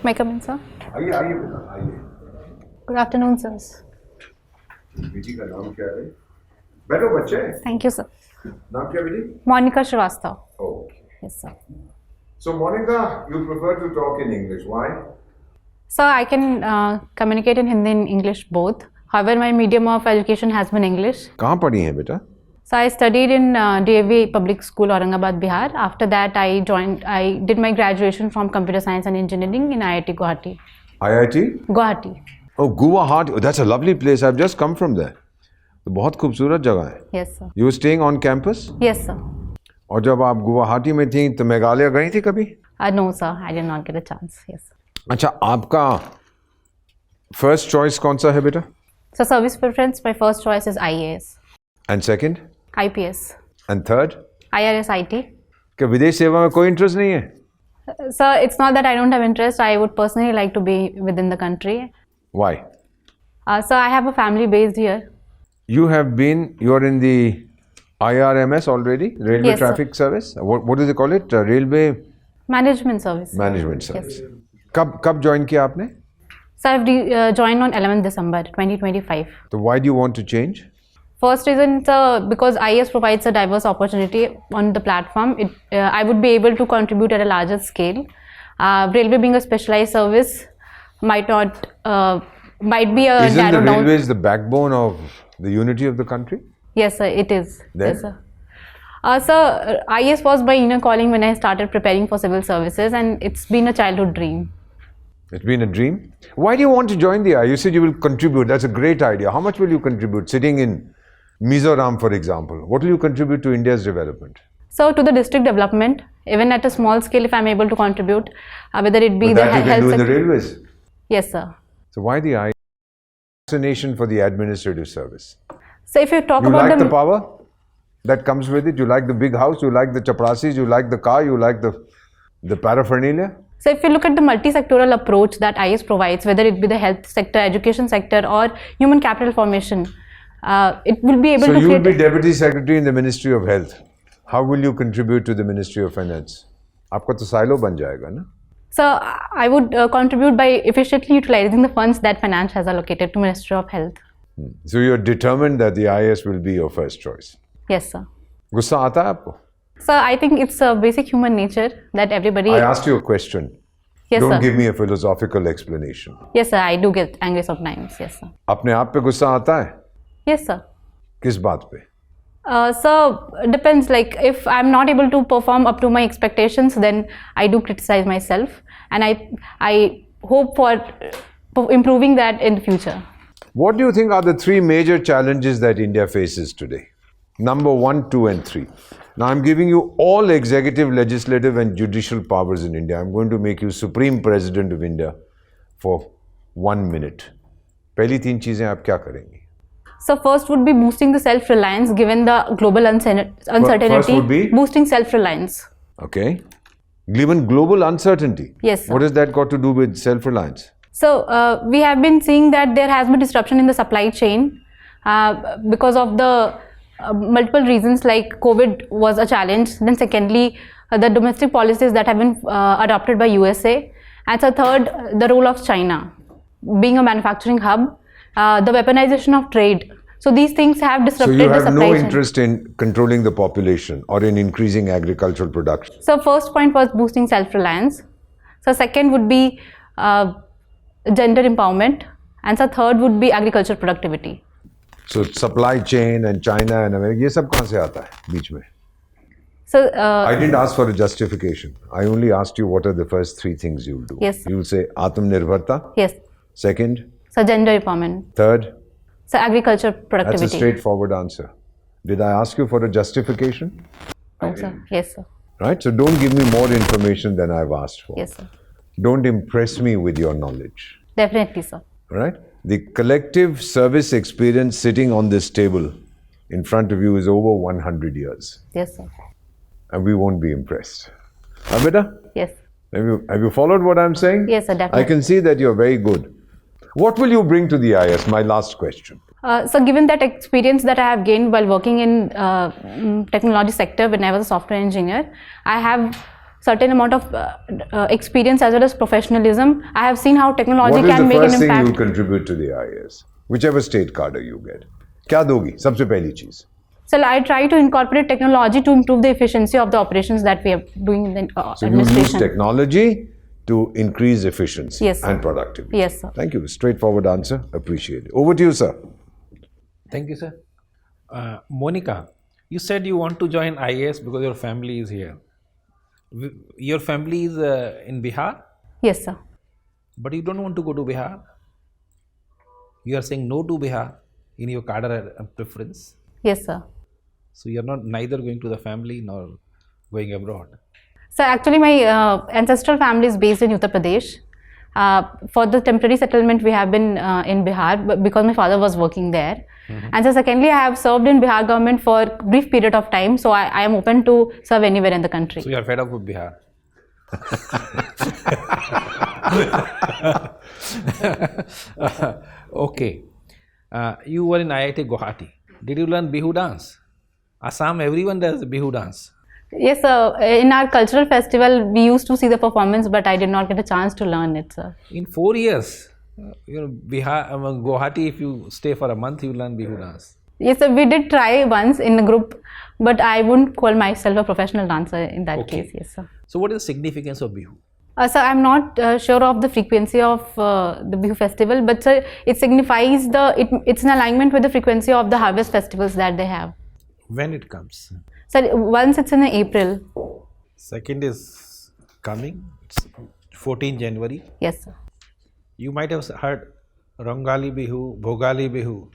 May I come in, sir? आइए आइए बेटा आइए। Good afternoon, sirs. बेटी का नाम क्या है? बैठो बच्चे। Thank you, sir. नाम क्या बेटी? Monika Srivastava. Okay. Yes, sir. So Monika, you prefer to talk in English. Why? Sir, I can communicate in Hindi and English both. However, my medium of education has been English. कहाँ पढ़ी हैं बेटा? So I studied in DAV Public School, Aurangabad, Bihar. After that, I did my graduation from Computer Science and Engineering in IIT Guwahati. IIT? Guwahati. Oh, Guwahati. Oh, that's a lovely place. I've just come from there. तो बहुत खूबसूरत जगह है. Yes, sir. You were staying on campus? Yes, sir. और जब आप गुवाहाटी में थी तो मेघालय गई थी कभी? No, sir. I did not get a chance. Yes. अच्छा, आपका first choice कौन सा है बेटा? So service preference, my first choice is IAS. And second? IPS. And third? IRS IT. कि विदेश सेवा में कोई इंटरेस्ट नहीं है? Sir, it's not that I don't have interest. I would personally like to be within the country. Why? So I have a family based here. You're in the IRMS already? Railway Yes, sir. Traffic Service? What do they call it? Railway Management service. Management Service. Yes. कब join किया आपने? So I've joined on 11th December 2025. So why do you want to change? First reason, sir, because IAS provides a diverse opportunity on the platform. I would be able to contribute at a larger scale. Railway being a specialized service might be a Isn't the narrow down. railways the backbone of the unity of the country? Yes, sir, it is. Then? Yes, sir. Sir, IAS was my inner calling when I started preparing for civil services, and it's been a childhood dream. It's been a dream. Why do you want to join the IRS? You said you will contribute. That's a great idea. How much will you contribute? Sitting in Mizoram, for example, what will you contribute to India's development? So to the district development, even at a small scale, if I'm able to contribute, whether it be But the that you can health do in the sector. railways. Yes, sir. So why the IRS? Fascination for the administrative service. So if you talk You about like the power that comes with it? You like the big house? You like the chaprasis? You like the car? You like the paraphernalia? So if you look at the multi-sectoral approach that IAS provides, whether it be the health sector, education sector, or human capital formation, it will be able So to you will create. be Deputy Secretary in the Ministry of Health. How will you contribute to the Ministry of Finance? आपका तो silo बन जाएगा ना? So I would contribute by efficiently utilizing the funds that finance has allocated to Ministry of Health. So you're determined that the IAS will be your first choice. Yes, sir. गुस्सा आता है आपको? So I think it's a basic human nature that everybody. I asked you a question. Yes, Don't sir. give me a philosophical explanation. Yes, sir. I do get angry sometimes. Yes, sir. अपने आप पे गुस्सा आता है? Yes, sir. किस बात पे? So depends. Like if I'm not able to perform up to my expectations, then I do criticize myself, and I hope for improving that in the future. What do you think are the three major challenges that India faces today? Number 1, 2, and 3. Now I'm giving you all executive, legislative, and judicial powers in India. I'm going to make you Supreme President of India for 1 minute. पहली तीन चीजें आप क्या करेंगी? So first would be boosting the self-reliance given the global uncertainty. First would be? Boosting self-reliance. Okay. Given global uncertainty. Yes, sir. What has that got to do with self-reliance? So we have been seeing that there has been disruption in the supply chain because of the multiple reasons, like COVID was a challenge. Then secondly, the domestic policies that have been adopted by USA. And so third, the role of China being a manufacturing hub, the weaponization of trade. So these things have So disrupted you the have supply no chain. interest in controlling the population or in increasing agricultural production. So first point was boosting self-reliance. So second would be gender empowerment, and so third would be agriculture productivity. So supply chain and China and America, ये सब कहाँ से आता है बीच में? So I didn't ask for a justification. I only asked you what are the first three things you'll do. Yes, sir. You'll say Atmanirbharta. yes, Second. so gender empowerment, Third. so agriculture That's a productivity. straightforward answer. Did I ask you for a justification? No, sir. Yes, sir. Right? So don't give me more information than I've asked for. Yes, sir. Don't impress me with your knowledge. Definitely, sir. Right? The collective service experience sitting on this table in front of you is over 100 years. Yes, sir. And we won't be impressed. Abida, Yes. have you followed what I'm saying? Yes, sir, definitely. I can see that you're very good. What will you bring to the IS? My last question. So given that experience that I have gained while working in technology sector when I was a software engineer, I have certain amount of experience as well as professionalism. I have seen how technology What is can the make an first thing you impact. contribute to the IAS? Whichever state cadre you get. क्या दोगी? सबसे पहली चीज. So I try to incorporate technology to improve the efficiency of the operations that we are doing in the So you use administration. technology to increase efficiency Yes, sir. and productivity. Yes, sir. Thank you. Straightforward answer. Appreciate it. Over to you, sir. Thank you, sir. Monika, you said you want to join IAS because your family is here. Your family is in Bihar, Yes, sir. but you don't want to go to Bihar. You are saying no to Bihar in your cadre preference. Yes, sir. So you are not neither going to the family nor going abroad. So actually my ancestral family is based in Uttar Pradesh. For the temporary settlement we have been in Bihar because my father was working there. And so secondly I have served in Bihar government for a brief period of time, so I am open to serve anywhere in the country. So you are fed up with Bihar. Okay. You were in IIT Guwahati. Did you learn Bihu dance? Assam, everyone does Bihu dance. Yes, sir. In our cultural festival we used to see the performance, but I did not get a chance to learn it, sir. In 4 years, Bihar, Guwahati, if you stay for a month, you learn Bihu dance. Yes, sir. We did try once in a group, but I wouldn't call myself a professional dancer in that Okay. case. Yes, sir. So, what is the significance of Bihu? Sir, I'm not sure of the frequency of the Bihu festival, but sir, it signifies it's in alignment with the frequency of the harvest festivals that they have. When it comes? Sir, once it's in April. Second is coming, it's 14 January. Yes, sir. You might have heard Rangali Bihu, Bhogali Bihu.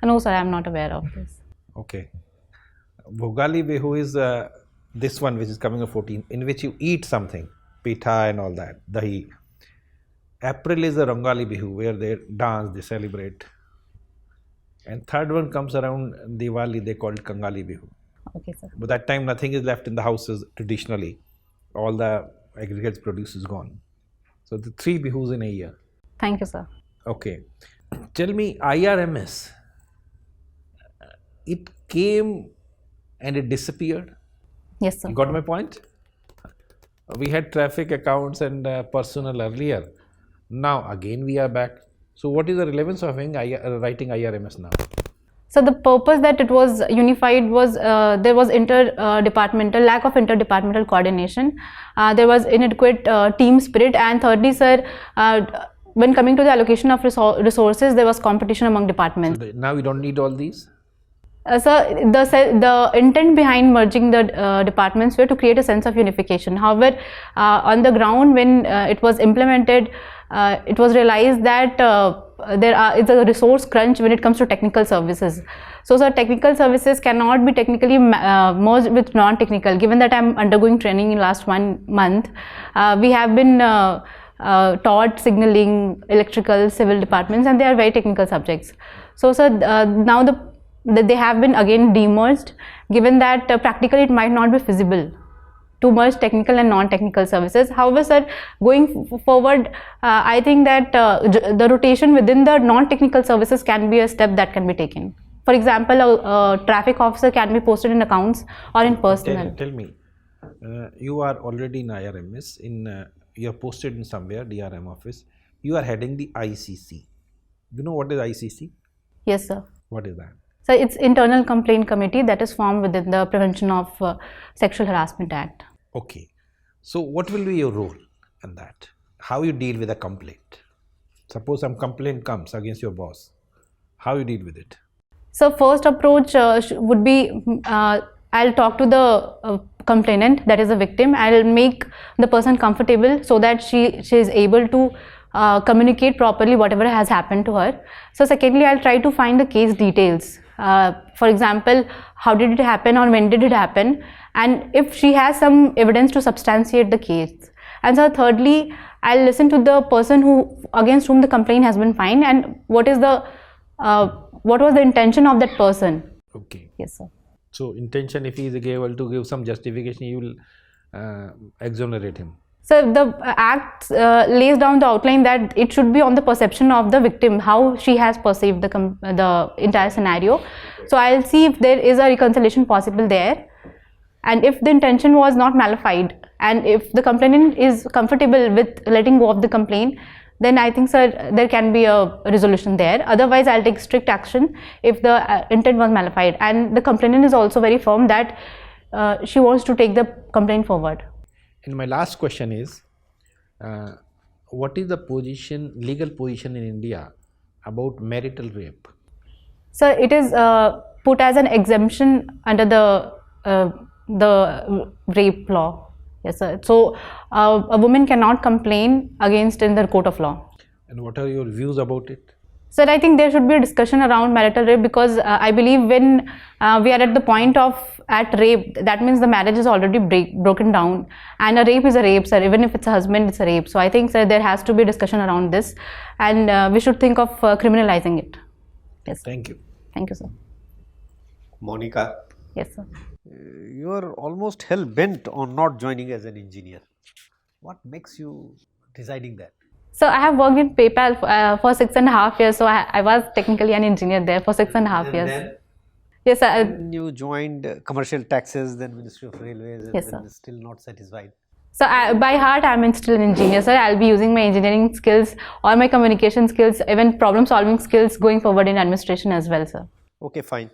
No, sir, I'm not aware of this. Okay. Bhogali Bihu is this one which is coming on 14, in which you eat something, pitha and all that, dahi. April is the Rangali Bihu, where they dance, they celebrate. And third one comes around Diwali, they call it Kangali Bihu. Okay, sir. But that time nothing is left in the houses traditionally. All the aggregates produce is gone. So the 3 Bihus in a year. Thank you, sir. Okay. Tell me, IRMS, it came and it disappeared. Yes, sir. You got my point? We had traffic accounts and personal earlier. Now again we are back. So what is the relevance of writing IRMS now? So the purpose that it was unified was there was lack of interdepartmental coordination. There was inadequate team spirit, and thirdly, sir, when coming to the allocation of resources, there was competition among departments. So now we don't need all these? Sir, the intent behind merging the departments were to create a sense of unification. However, on the ground, when it was implemented, it was realized that it's a resource crunch when it comes to technical services. So, sir, technical services cannot be technically merged with non-technical. Given that I'm undergoing training in last 1 month, we have been taught signaling, electrical, civil departments, and they are very technical subjects. So, sir, now they have been again demerged, given that practically it might not be feasible to merge technical and non-technical services. However, sir, going forward, I think that the rotation within the non-technical services can be a step that can be taken. For example, a traffic officer can be posted in accounts or in personnel. Tell me, you are already in IRMS, you are posted in somewhere, DRM office, you are heading the ICC. You know what is ICC? Yes, sir. What is that? So it's internal complaint committee that is formed within the Prevention of Sexual Harassment Act. Okay. So what will be your role in that? How you deal with a complaint? Suppose some complaint comes against your boss. How you deal with it? So first approach would be I'll talk to the complainant, that is a victim. I'll make the person comfortable so that she is able to communicate properly whatever has happened to her. So secondly, I'll try to find the case details. For example, how did it happen or when did it happen, and if she has some evidence to substantiate the case. And so thirdly, I'll listen to the person against whom the complaint has been filed, and what was the intention of that person. Okay. Yes, sir. So intention, if he is able to give some justification, you will exonerate him. So the act lays down the outline that it should be on the perception of the victim, how she has perceived the entire scenario. So I'll see if there is a reconciliation possible there, and if the intention was not nullified, and if the complainant is comfortable with letting go of the complaint, then I think, sir, there can be a resolution there. Otherwise, I'll take strict action if the intent was nullified. And the complainant is also very firm that she wants to take the complaint forward. And my last question is, what is the position, legal position in India about marital rape? So it is put as an exemption under the rape law. Yes, sir. So a woman cannot complain against in the court of law. And what are your views about it? Sir, I think there should be a discussion around marital rape, because I believe when we are at the point of rape, that means the marriage is already broken down, and a rape is a rape, sir. Even if it's a husband, it's a rape. So I think, sir, there has to be a discussion around this, and we should think of criminalizing it. Yes. Thank you. Thank you, sir. Monika, Yes, sir. you are almost hell bent on not joining as an engineer. What makes you deciding that? So I have worked in PayPal for 6.5 years. So I was technically an engineer there for 6.5 years. Then Yes, sir. you joined commercial taxes, then Ministry of Railways, and Yes, then sir. still not satisfied. So by heart, I'm still an engineer, sir. I'll be using my engineering skills or my communication skills, even problem solving skills going forward in administration as well, sir. Okay, fine.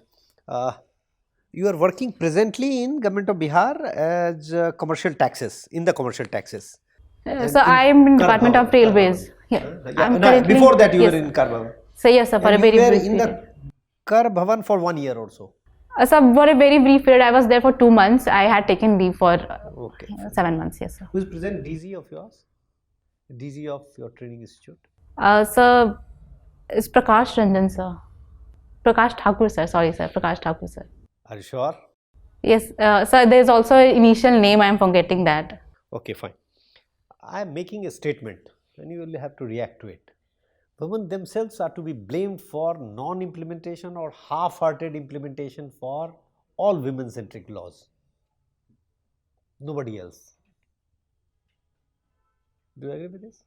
You are working presently in Government of Bihar as commercial taxes, in the commercial taxes. So I'm in Department of Railways. Yeah. I'm currently- Before that you yes, were in Kar Bhavan. So yes, sir, for a And very you were brief in period. the Kar Bhavan for 1 year or so. So for a very brief period, I was there for 2 months. I had taken leave for Okay. 7 months, yes, sir. Who is present DG of yours? DG of your training institute? Sir, it's Prakash Ranjan, sir. Prakash Thakur, sir. Sorry, sir. Prakash Thakur, sir. Are you sure? Yes, sir, there's also an initial name. I am forgetting that. Okay, fine. I am making a statement and you will have to react to it. Women themselves are to be blamed for non-implementation or half-hearted implementation for all women-centric laws. Nobody else. Do you agree with this?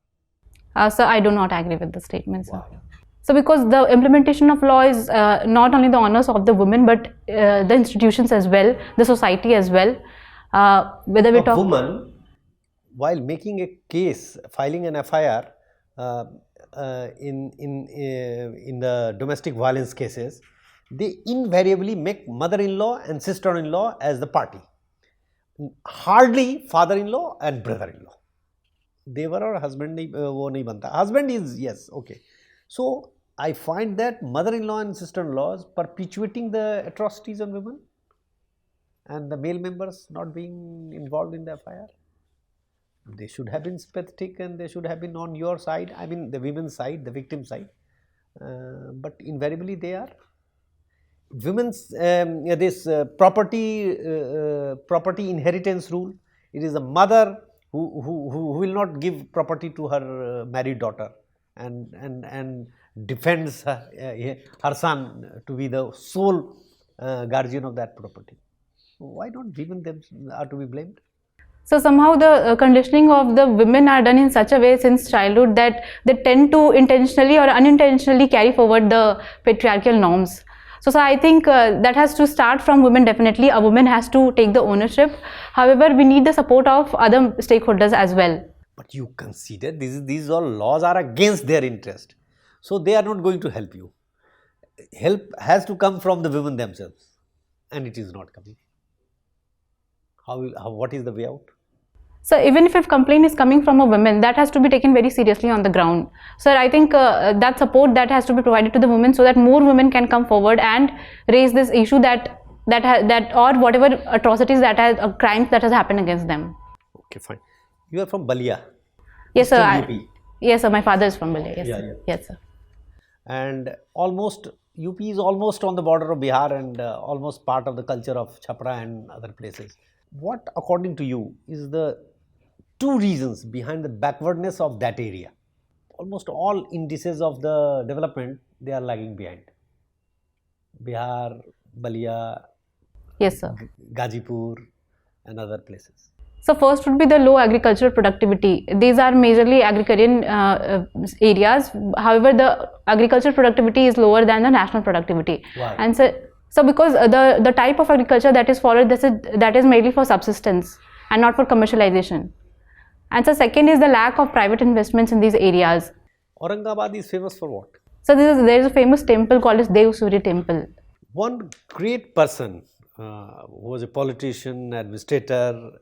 Sir, I do not agree with the statement, sir. Wow. So because the implementation of law is not only the honors of the women, but the institutions as well, the society as well. Whether we A talk, woman, while making a case, filing an FIR in the domestic violence cases, they invariably make mother-in-law and sister-in-law as the party. Hardly father-in-law and brother-in-law. Devar or husband wo nahi banta. Husband is, yes, okay. So I find that mother-in-law and sister-in-laws perpetuating the atrocities on women and the male members not being involved in the FIR. They should have been sympathetic and they should have been on your side, I mean the women's side, the victim side, but invariably they are. Women's this property inheritance rule, it is a mother who will not give property to her married daughter and defends her son to be the sole guardian of that property. Why not women them are to be blamed? so somehow the conditioning of the women are done in such a way since childhood that they tend to intentionally or unintentionally carry forward the patriarchal norms. So I think that has to start from women. Definitely a woman has to take the ownership. However, we need the support of other stakeholders as well. But you consider these all laws are against their interest. So they are not going to help you. Help has to come from the women themselves and it is not coming. What is the way out? So even if complaint is coming from a woman, that has to be taken very seriously on the ground. So I think that support that has to be provided to the women so that more women can come forward and raise this issue that or whatever atrocities that has crimes that has happened against them. Okay, fine. You are from Balia. Yes, sir. Eastern UP. Yes, sir. My father is from Balia. Yes, Yeah, sir. yeah. Yes, sir. And almost UP is almost on the border of Bihar and almost part of the culture of Chhapra and other places. What, according to you, is the 2 reasons behind the backwardness of that area? Almost all indices of the development, they are lagging behind. Bihar, Balia, Yes, sir. Gazipur and other places. So first would be the low agricultural productivity. These are majorly agrarian areas. However, the agricultural productivity is lower than the national productivity. Why? And so So because the type of agriculture that is followed, that is mainly for subsistence and not for commercialization. And so second is the lack of private investments in these areas. Aurangabad is famous for what? So there is a famous temple called as Dev Surya Temple. One great person who was a politician, administrator,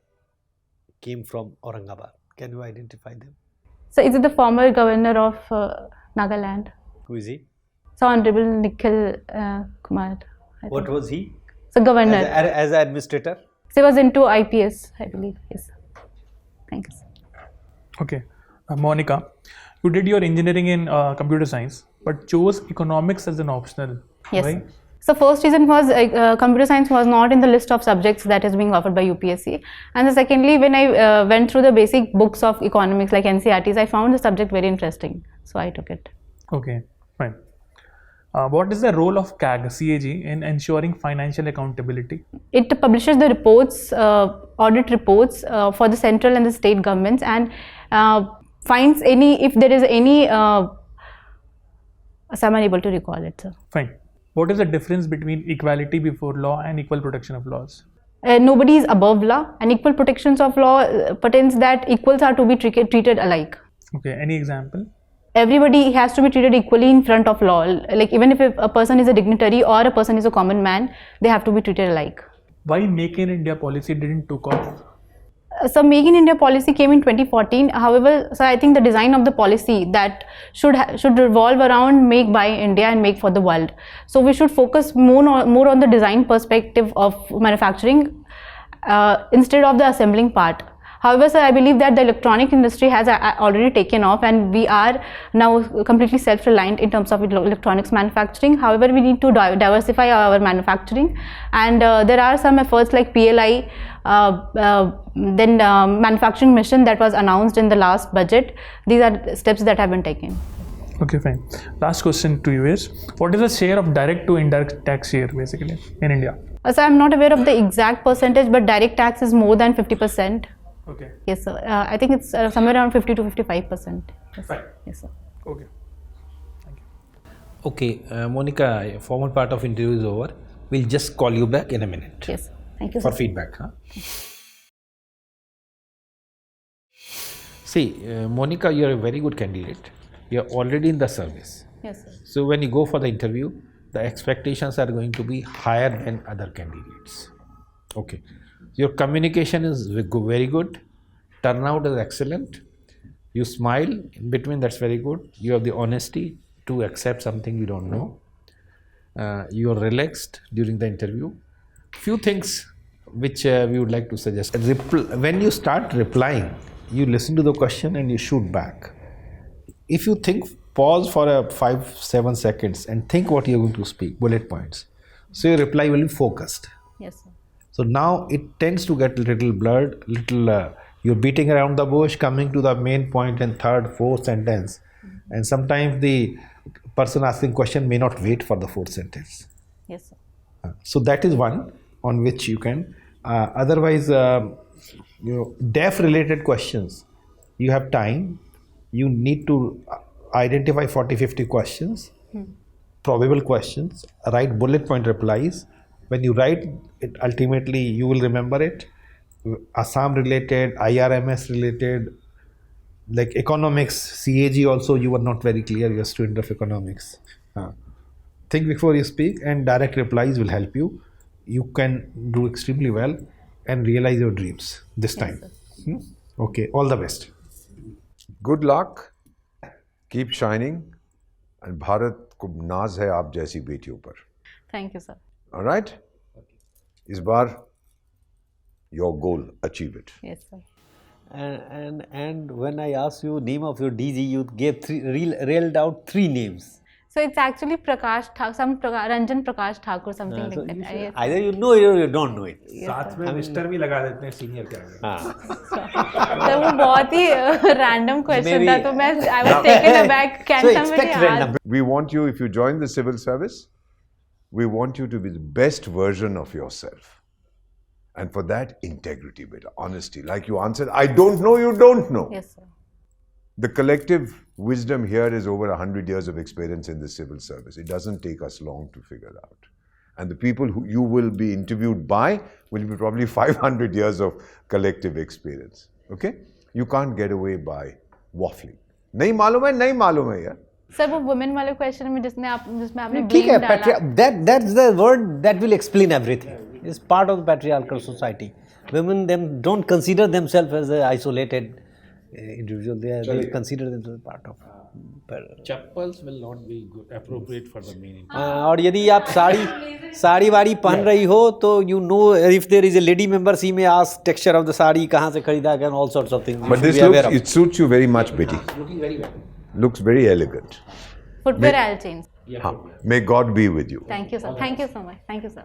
came from Aurangabad. Can you identify them? So is it the former governor of Nagaland? Who is he? So Honorable Nikhil Kumar. What was he? So governor. As an administrator? So he was into IPS, I believe. Yes. Thanks. Okay. Monika, you did your engineering in computer science, but chose economics as an optional. Yes. Right? So first reason was computer science was not in the list of subjects that is being offered by UPSC. And the secondly, when I went through the basic books of economics like NCERTs, I found the subject very interesting. So I took it. Okay, fine. What is the role of CAG in ensuring financial accountability? It publishes the reports, audit reports for the central and the state governments, and finds if there is any, so I'm unable to recall it, sir. Fine. What is the difference between equality before law and equal protection of laws? Nobody is above law, and equal protections of law pertains that equals are to be treated alike. Okay, any example? Everybody has to be treated equally in front of law. Like even if a person is a dignitary or a person is a common man, they have to be treated alike. Why Make in India policy didn't took off? So Make in India policy came in 2014. However, so I think the design of the policy that should revolve around make by India and make for the world. So we should focus more on the design perspective of manufacturing instead of the assembling part. However, sir, I believe that the electronic industry has already taken off, and we are now completely self-reliant in terms of electronics manufacturing. However, we need to diversify our manufacturing, and there are some efforts like PLI, then manufacturing mission that was announced in the last budget. These are steps that have been taken. Okay, fine. Last question to you is, what is the share of direct to indirect tax here basically in India? So I'm not aware of the exact percentage, but direct tax is more than 50%. Okay. Yes, sir. I think it's somewhere around 50 to 55%. Yes, Fine. yes, sir. Okay. Thank you. Okay, Monika, formal part of interview is over. We'll just call you back in a minute. Yes, thank you, For sir. feedback. Huh? See, Monika, you are a very good candidate. You are already in the service. Yes, sir. So when you go for the interview, the expectations are going to be higher than other candidates. Okay. Your communication is very good. Turnout is excellent. You smile in between, that's very good. You have the honesty to accept something you don't know. You are relaxed during the interview. Few things which we would like to suggest. When you start replying, you listen to the question and you shoot back. If you think, pause for 5-7 seconds and think what you're going to speak, bullet points. So your reply will be focused. Yes, sir. So now it tends to get a little blurred, you're beating around the bush, coming to the main point in third, fourth sentence. And sometimes the person asking question may not wait for the fourth sentence. Yes, sir. So that is one on which you can. Otherwise, deaf related questions, you have time. You need to identify 40-50 questions, probable questions, write bullet point replies. When you write it, ultimately you will remember it. Assam related, IRMS related, like economics, CAG also you were not very clear, you're a student of economics. Think before you speak, and direct replies will help you. You can do extremely well and realize your dreams this time. Okay, all the best. Good luck. Keep shining. And Bharat को नाज है आप जैसी बेटियों पर. Thank you, sir. All right? इस बार your goal, achieve it. Yes, sir. And when I asked you name of your DG, you gave railed out 3 names. So it's actually Prakash Thakur, Ranjan Prakash Thakur, something like that. Yes. Either you know it or you don't know it. साथ में mister भी लगा देते हैं senior के आगे. तो वो बहुत ही random question था, तो मैं I was taken aback. Can So somebody expect ask? random. We want you, if you join the civil service, we want you to be the best version of yourself. And for that, integrity, beta, honesty. Like you answered, I don't know, you don't know. Yes, sir. The collective wisdom here is over 100 years of experience in the civil service. It doesn't take us long to figure out. And the people who you will be interviewed by will be probably 500 years of collective experience. Okay? You can't get away by waffling. नहीं मालूम है यार. Sir वो women वाले question में जिसमें आपने ठीक है, blame डाला. that's the word that will explain everything. It's part of the patriarchal society. Women don't consider themselves as an isolated individual. They consider themselves part of. Chappals will not be good, appropriate for the meaning. और यदि आप साड़ी वाड़ी पहन रही हो तो you know if there is a lady member, she may ask texture of the sari कहाँ से खरीदा and all sorts of things. But this looks, it suits you very much, Betty. Looking very well. Looks very elegant. Footwear I'll change. May God be with you. Thank you, sir. Thank you so much. Thank you, sir.